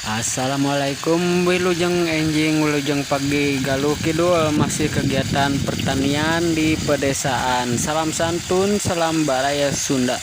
Assalamualaikum Wilujeng enjing Wilujeng pagi Galuh Kidul masih kegiatan pertanian di pedesaan. Salam santun, salam baraya Sunda.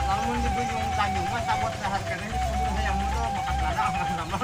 Lamun di Gunung Tanjung mah sabot sahargana di kebun hayam itu makan ladang nama.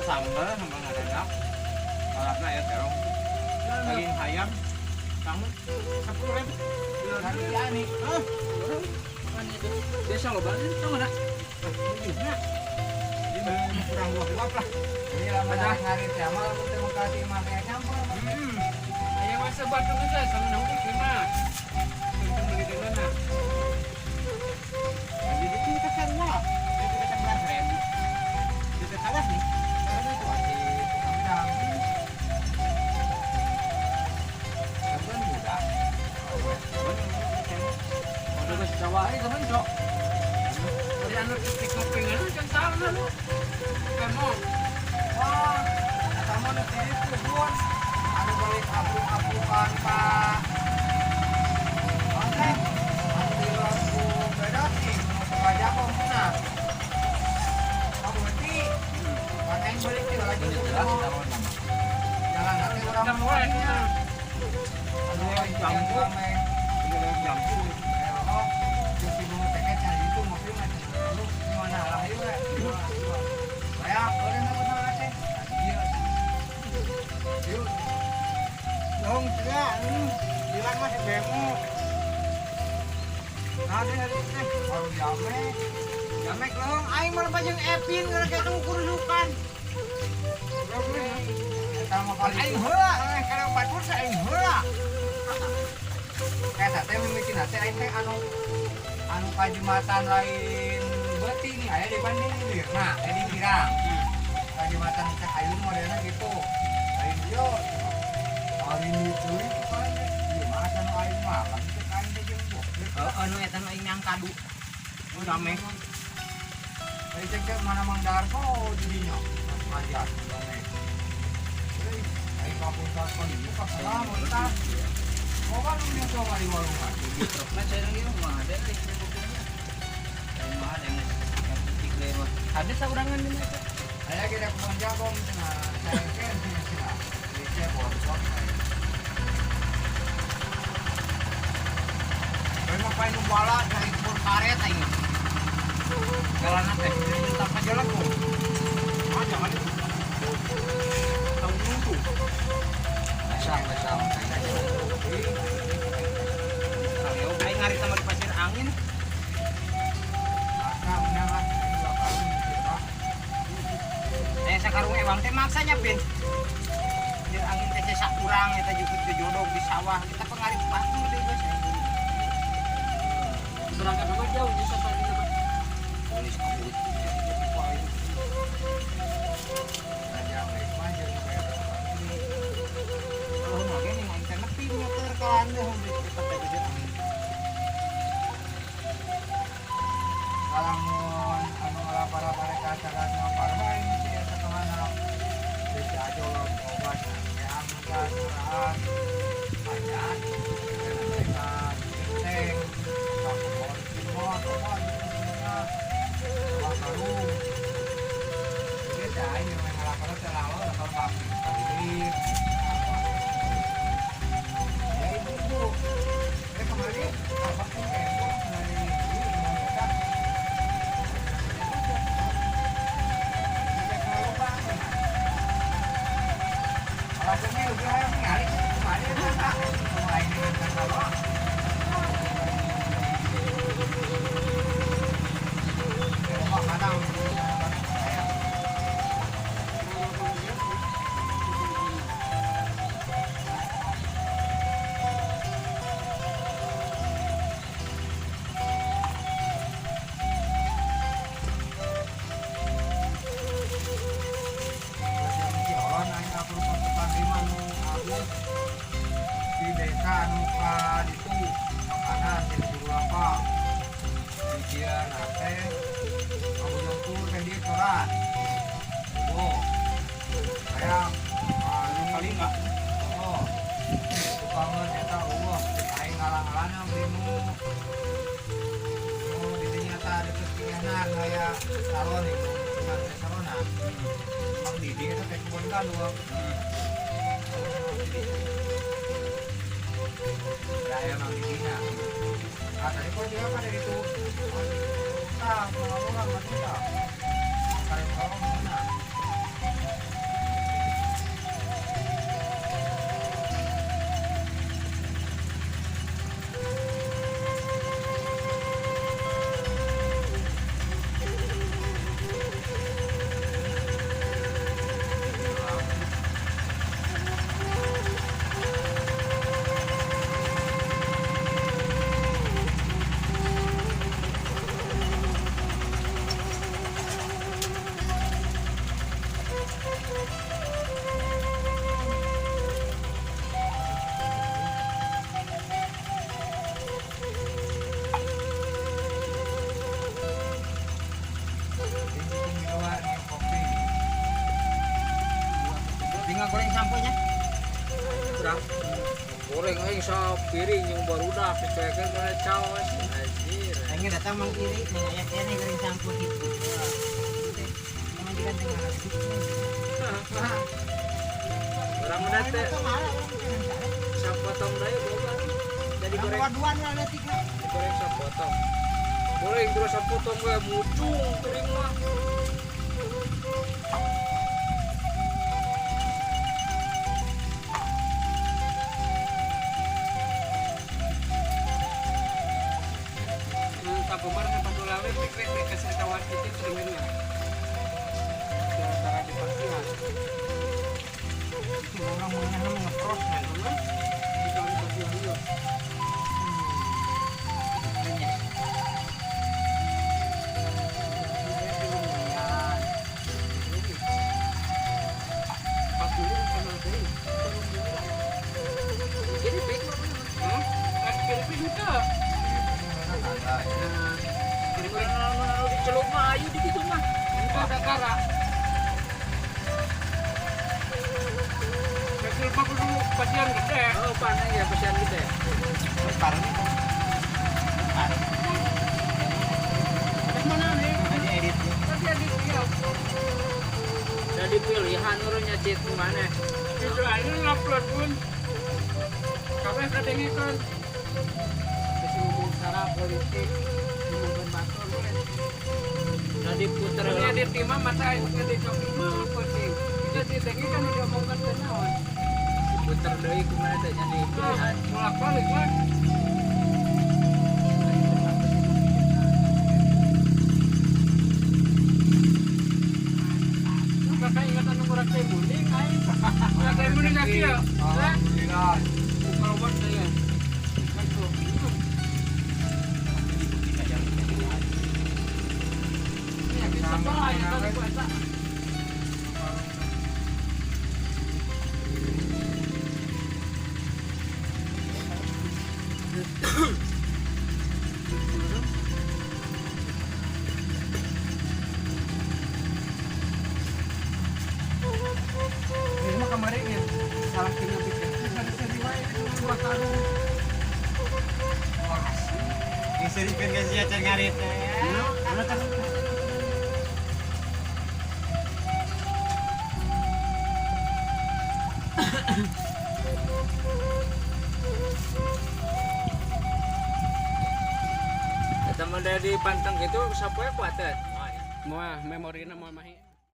Sambal sambal ngadadak alatnya ya terong daging ayam kamu 10.000 hari ini desa lo balik itu mana ini kurang buah lah ini lama hari jamal terima kasih makanya nyampur ayam masa batu aja sama nunggu gimana tentang beli di mana jadi kita semua jadi kita 11.000 kita kalah nih Jawa itu kan cok. Dari anak titik kopingan kan sama lu. Kamu. Wah, sama nanti itu buat. Ada balik abu-abu kan pak. bemo. Ada teh baru jamek. Jamek leuweung aing mah bajeng Epin gara kita ukur lukan. Eta mah paling aing heula, kana batur teh aing heula. Eta teh mimicin teh aing teh anu kajumatan lain beuti nih aya di Bandung Lirna, di Pirang. Kajumatan Cek Ayun modelna gitu. Aing yo hari ini teuing kan. Ieu mah anu aing mah kan cek aing teh jeung anu eta aing yang kadu. Rame. Dari cek mana Mang Darko di dinya. Ngajar rame. Aing kapungkas kon buka salam entar. Mau kan lu yang coba di warung kan? Nah saya lagi mah ada nih. Mah ada yang titik deh mah. Ada saurangan di mana? Aya kita kebon jagong cenah. Saya kan cenah. Bisa bocor. Memang paling numbala dari kebun karet aing. Jalan teh, minta ka jalan kok. Ah jangan itu. Tahu dulu. Besar. Kalau aing ngari sama di pasir angin. Sakarung ewang teh maksanya pin. Pasir angin teh sakurang eta jukut ke jodog di sawah. Kita pengarit batu deui geus. Berangkat mah jauh di safari mah. Polis kabut. Oh, mage ning aing teh nepi motor kan deh kita teh gede angin. Kalamun anu lapar-lapar kaca-kaca parah ini sih setengah narap. Bisa aja lah obat yang murah banyak. Mereka teng takut semua obat semua baru. Kita ini memang lapar terlalu lapar pabrik pabrik. Ya itu. Kemarin apa pun kayak di desa anu ka ditu makanan jadi juru apa bijian ate kamu jauh kan dia coran oh kayak anu kali enggak oh bangun eta Allah aing ngalang-alana berimu oh di ternyata ada kekianan kayak salon itu dengan salona Mang Didi itu kayak kebun kandung ya emang di sini. Nah tadi kok dia pada itu, kita mau nggak kita, kalian tahu mana? Tinggal goreng samponya. Udah. Goreng aing sapiring yang barudak dipegang kana caos anjir. Aing datang mang iri ning aya teh goreng sampo gitu. Teman digan tengah. Orang mana teh? Sapotong deui boga. Jadi goreng duaan lah letikna. Goreng sapotong. Goreng terus sapotong we mucung teuing mah. kemarin pas lawe krek kasih tawar kita teringin lah. Cara dipastikan. Itu orang mengenal ngepros kan. Kita dipastikan juga. Pasian gede. Oh, panen ya pasian gede. Sekarang ini Mana nih? hanya edit. Tapi edit dia. Jadi pilihan urutnya cit mana? Itu aja upload pun. Kamu kadangnya kan. Kasih ngomong secara politik, ngomongin bakal boleh. Jadi putar. Ini edit timah mata edit timah penting. Kita didengi kan udah ngomongkan kenawan. Putar deui kumaha teh jadi pilihan. Bolak-balik lah. Kakak ingatan nomor teh munding aing. Teh munding kaki ya. Alhamdulillah. Kalau buat saya. Ini bisa apa ya kalau puasa. Ini mah kemarin ya salah tinggal bikin. Seri wae itu buat anu. Ini seri kan geus sia can ngarit teh. Eta mah dari pantang itu sapoe kuat teh. Moal memorina moal mahi.